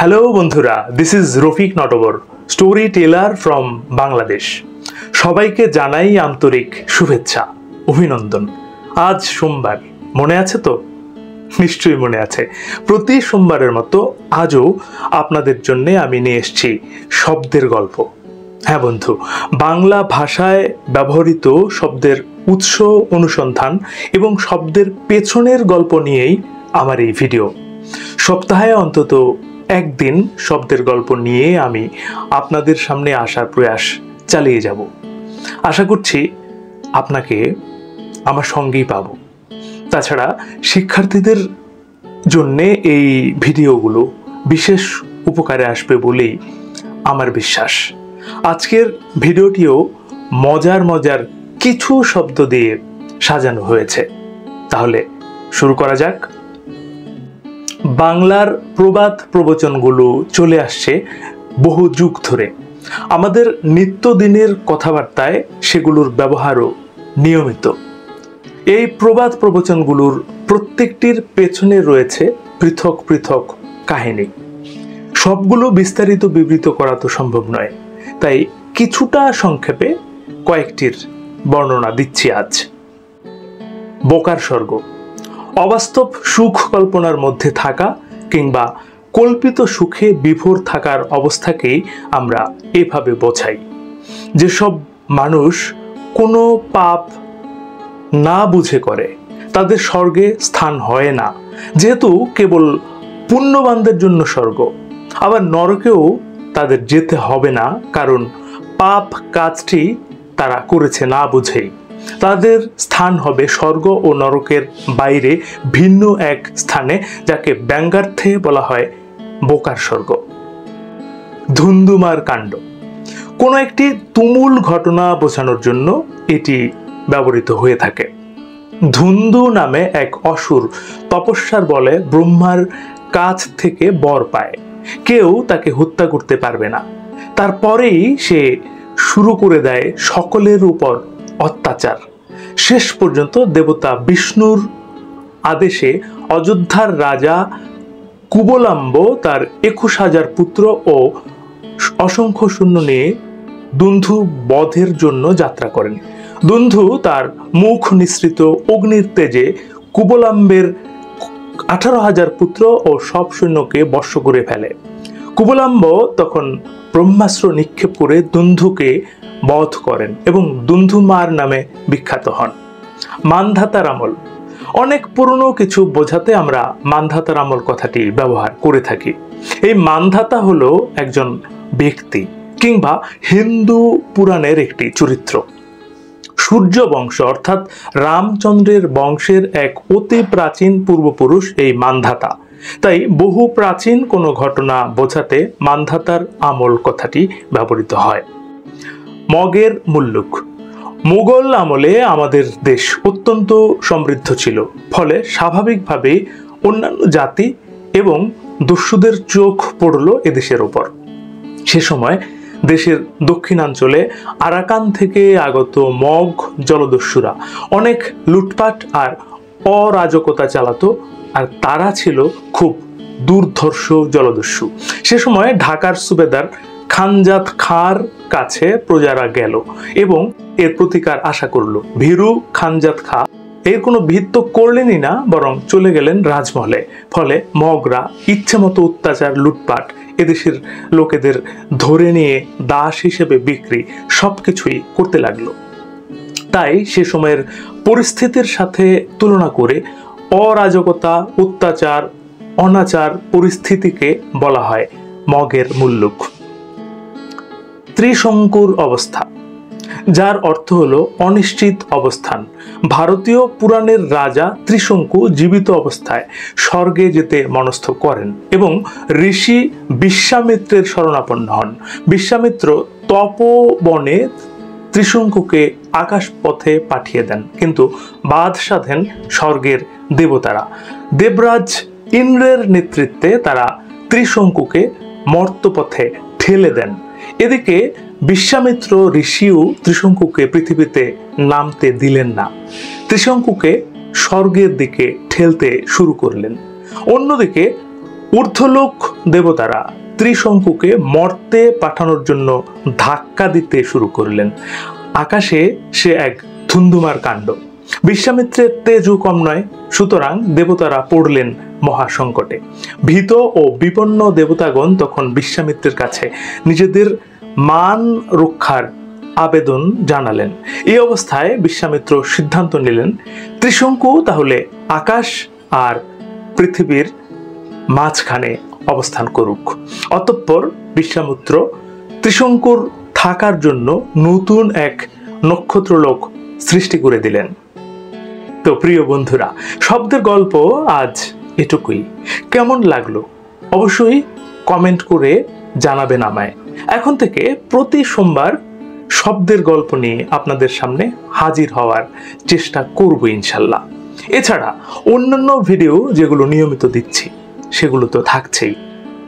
Hello বন্ধুরা, this is Rafiq Natabar, storyteller from Bangladesh. সবাইকে জানাই আন্তরিক শুভেচ্ছা, অভিনন্দন। আজ সোমবার, মনে আছে তো? নিশ্চয়ই মনে আছে। প্রতি সোমবারের মতো আজও আপনাদের জন্য আমি নিয়ে এসেছি শব্দের গল্প। হ্যাঁ বন্ধু, বাংলা ভাষায় ব্যবহৃত শব্দের উৎস অনুসন্ধান এবং শব্দের পেছনের গল্প নিয়েই আমার এই ভিডিও। সপ্তাহে অন্তত একদিন শব্দের গল্প নিয়ে আমি আপনাদের সামনে আসার প্রয়াস চালিয়ে যাব। আশা করছি আপনাকে আমার সঙ্গেই পাব। তাছাড়া শিক্ষার্থীদের জন্যে এই ভিডিওগুলো বিশেষ উপকারে আসবে বলেই আমার বিশ্বাস। আজকের ভিডিওটিও মজার মজার কিছু শব্দ দিয়ে সাজানো হয়েছে। তাহলে শুরু করা যাক। বাংলার প্রবাদ প্রবচনগুলো চলে আসছে বহু যুগ ধরে। আমাদের নিত্যদিনের কথাবার্তায় সেগুলোর ব্যবহারও নিয়মিত। এই প্রবাদ প্রবচনগুলোর প্রত্যেকটির পেছনে রয়েছে পৃথক পৃথক কাহিনী। সবগুলো বিস্তারিত বিবৃত করা তো সম্ভব নয়, তাই কিছুটা সংক্ষেপে কয়েকটির বর্ণনা দিচ্ছি আজ। বোকার স্বর্গ। অবাস্তব সুখ কল্পনার মধ্যে থাকা কিংবা কল্পিত সুখে বিভোর থাকার অবস্থাকেই আমরা এভাবে বোঝাই। যেসব মানুষ কোনো পাপ না বুঝে করে তাদের স্বর্গে স্থান হয় না, যেহেতু কেবল পুণ্যবানদের জন্য স্বর্গ। আবার নরকেও তাদের যেতে হবে না, কারণ পাপ কাজটি তারা করেছে না বুঝেই। তাদের স্থান হবে স্বর্গ ও নরকের বাইরে ভিন্ন এক স্থানে, যাকে ব্যঙ্গার্থে বলা হয় বোকার স্বর্গ। ধুন্ধুমার কাণ্ড। কোনো একটি তুমুল ঘটনা বোঝানোর জন্য এটি ব্যবহৃত হয়ে থাকে। ধুন্ধু নামে এক অসুর তপস্যার বলে ব্রহ্মার কাছ থেকে বর পায়। কেউ তাকে হত্যা করতে পারবে না। তারপরেই সে শুরু করে দেয় সকলের উপর অত্যাচার। শেষ পর্যন্ত দেবতা বিষ্ণুর আদেশে অযোধ্যার রাজা কুবলাম্ব তার 21,000 পুত্র ও অসংখ্য সৈন্য নিয়ে দুন্ধু বধের জন্য যাত্রা করেন। দুন্ধু তার মুখ নিঃসৃত অগ্নির তেজে কুবলাম্বের 18,000 পুত্র ও সব সৈন্যকে বশ করে ফেলে। কুবলাম্ব তখন ব্রহ্মাস্ত্র নিক্ষেপ করে দুন্ধুকে বধ করেন এবং দুন্ধুমার নামে বিখ্যাত হন। মানধাতার আমল। অনেক পুরনো কিছু বোঝাতে আমরা মানধাতার আমল কথাটি ব্যবহার করে থাকি। এই মানধাতা হলো একজন ব্যক্তি কিংবা হিন্দু পুরাণের একটি চরিত্র। সূর্য বংশ অর্থাৎ রামচন্দ্রের বংশের এক অতি প্রাচীন পূর্বপুরুষ এই মানধাতা। তাই বহু প্রাচীন কোনো ঘটনা বোঝাতে মানধাতার আমল কথাটি ব্যবহৃত হয়। মগের মুল্লুক। মুঘল আমলে আমাদের দেশ অত্যন্ত সমৃদ্ধ ছিল, ফলে স্বাভাবিকভাবেই অন্যান্য জাতি এবং দস্যুদের চোখ পড়ল এদেশের ওপর। সে সময় দেশের দক্ষিণাঞ্চলে আরাকান থেকে আগত মগ জলদস্যুরা অনেক লুটপাট আর অরাজকতা চালাতো, আর তারা ছিল খুব দুর্ধর্ষ জলদস্যু। সে সময় ঢাকার সুবেদার খানজাত খাঁর কাছে প্রজারা গেল এবং এর প্রতিকার আশা করল। ভীরু খানজাত খাঁ এর কোনো ভিত্ত করলেনই না, বরং চলে গেলেন রাজমহলে। ফলে মগরা ইচ্ছে মতো অত্যাচার, লুটপাট, এদেশের লোকেদের ধরে নিয়ে দাস হিসেবে বিক্রি সবকিছুই করতে লাগলো। তাই সে সময়ের পরিস্থিতির সাথে তুলনা করে অরাজকতা, অত্যাচার, অনাচার পরিস্থিতিকে বলা হয় মগের মুল্লুক। ত্রিশঙ্কুর অবস্থা, যার অর্থ হলো অনিশ্চিত অবস্থান। ভারতীয় পুরাণের রাজা ত্রিশঙ্কু জীবিত অবস্থায় স্বর্গে যেতে মনস্থ করেন এবং ঋষি বিশ্বামিত্রের শরণাপন্ন হন। বিশ্বামিত্র তপবনে ত্রিশঙ্কুকে আকাশ পথে পাঠিয়ে দেন, কিন্তু বাধ সাধেন স্বর্গের দেবতারা। দেবরাজ ইন্দ্রের নেতৃত্বে তারা ত্রিশঙ্কুকে মর্তপথে ঠেলে দেন। এদিকে বিশ্বামিত্র ঋষিও ত্রিশঙ্কুকে পৃথিবীতে নামতে দিলেন না, ত্রিশঙ্কুকে স্বর্গের দিকে ঠেলতে শুরু করলেন। অন্যদিকে ঊর্ধ্বলোক দেবতারা ত্রিশঙ্কুকে মর্তে পাঠানোর জন্য ধাক্কা দিতে শুরু করলেন। আকাশে সে এক ধুন্ধুমার কাণ্ড। বিশ্বামিত্রের তেজও কম নয়, সুতরাং দেবতারা পড়লেন মহাসংকটে। ভীত ও বিপন্ন দেবতাগণ তখন বিশ্বামিত্রের কাছে নিজেদের মান রক্ষার আবেদন জানালেন। এই অবস্থায় বিশ্বামিত্র সিদ্ধান্ত নিলেন ত্রিশঙ্কু তাহলে আকাশ আর পৃথিবীর মাঝখানে অবস্থান করুক। অতঃপর বিশ্বামিত্র ত্রিশঙ্কুর থাকার জন্য নতুন এক নক্ষত্রলোক সৃষ্টি করে দিলেন। তো প্রিয় বন্ধুরা, শব্দের গল্প আজ এটুকুই। কেমন লাগলো অবশ্যই কমেন্ট করে জানাবেন আমায়। এখন থেকে প্রতি সোমবার শব্দের গল্প নিয়ে আপনাদের সামনে হাজির হওয়ার চেষ্টা করব ইনশাল্লাহ। এছাড়া অন্যান্য ভিডিও যেগুলো নিয়মিত দিচ্ছি সেগুলো তো থাকছেই।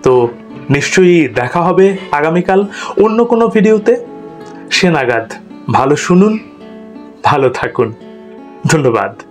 তো নিশ্চয়ই দেখা হবে আগামীকাল অন্য কোনো ভিডিওতে। সে নাগাদ ভালো শুনুন, ভালো থাকুন। ধন্যবাদ।